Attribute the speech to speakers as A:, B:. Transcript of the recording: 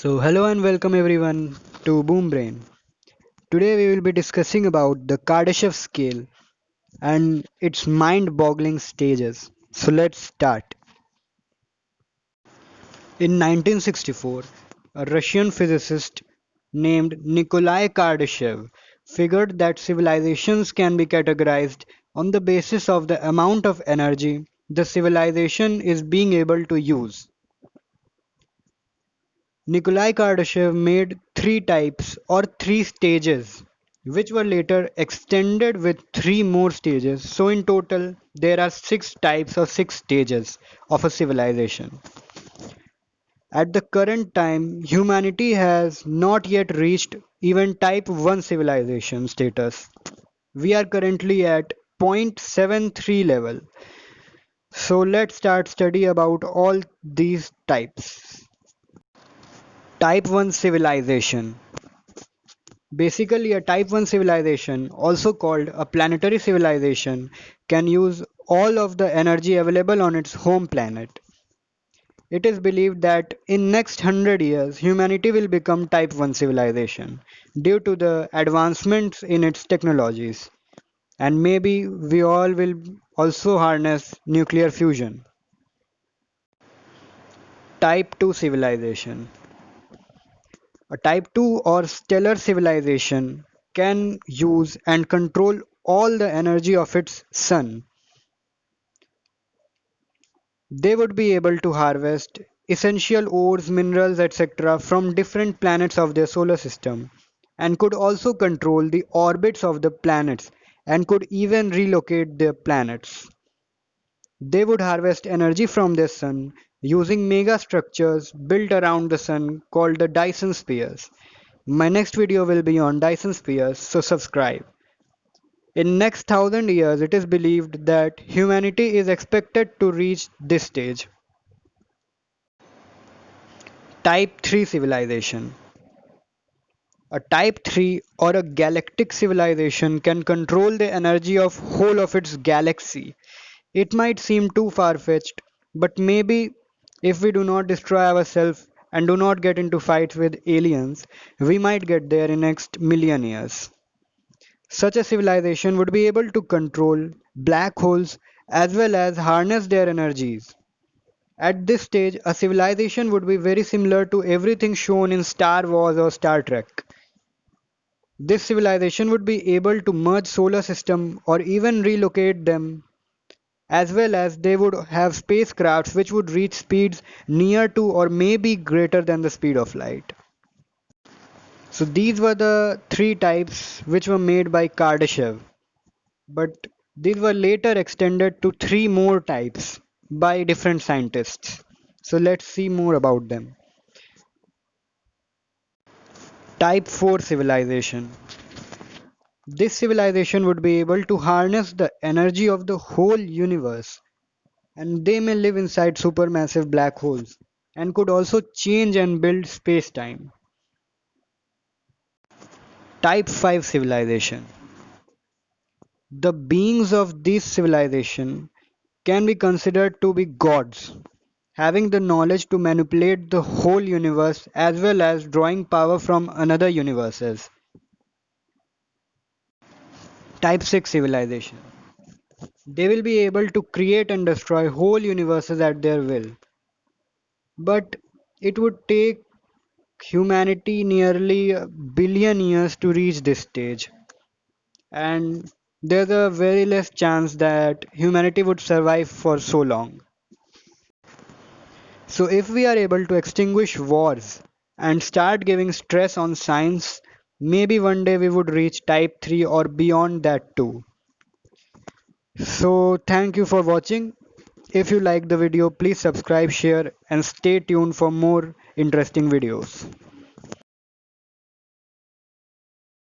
A: So hello and welcome everyone to Boom Brain. Today we will be discussing about the Kardashev scale and its mind-boggling stages. So let's start. In 1964, a Russian physicist named Nikolai Kardashev figured that civilizations can be categorized on the basis of the amount of energy the civilization is being able to use. Nikolai Kardashev made three types or three stages, which were later extended with three more stages. So, in total, there are six types or six stages of a civilization. At the current time, humanity has not yet reached even type 1 civilization status. We are currently at 0.73 level. So let's start study about all these types. Type 1 civilization. Basically, a Type 1 civilization, also called a planetary civilization, can use all of the energy available on its home planet. It is believed that in next 100 years, humanity will become Type 1 civilization due to the advancements in its technologies. And maybe we all will also harness nuclear fusion. Type 2 civilization. A Type 2 or stellar civilization can use and control all the energy of its sun. They would be able to harvest essential ores, minerals, etc. from different planets of their solar system and could also control the orbits of the planets and could even relocate their planets. They would harvest energy from their sun using mega structures built around the sun called the Dyson spheres. My next video will be on Dyson spheres, so subscribe. In next 1,000 years, it is believed that humanity is expected to reach this stage. Type 3 civilization. A Type 3 or a galactic civilization can control the energy of whole of its galaxy. It might seem too far-fetched, but maybe if we do not destroy ourselves and do not get into fights with aliens, we might get there in next million years. Such a civilization would be able to control black holes as well as harness their energies. At this stage, a civilization would be very similar to everything shown in Star Wars or Star Trek. This civilization would be able to merge solar system or even relocate them, as well as they would have spacecrafts which would reach speeds near to or maybe greater than the speed of light. So these were the three types which were made by Kardashev, but these were later extended to three more types by different scientists. So let's see more about them. Type 4 civilization. This civilization would be able to harness the energy of the whole universe, and they may live inside supermassive black holes and could also change and build space-time. Type 5 civilization. The beings of this civilization can be considered to be gods, having the knowledge to manipulate the whole universe as well as drawing power from another universes. Type 6 civilization. They will be able to create and destroy whole universes at their will. But it would take humanity nearly a billion years to reach this stage. And there's a very less chance that humanity would survive for so long. So if we are able to extinguish wars and start giving stress on science, maybe one day we would reach type 3 or beyond that too. So thank you for watching. If you like the video, please subscribe, share and stay tuned for more interesting videos.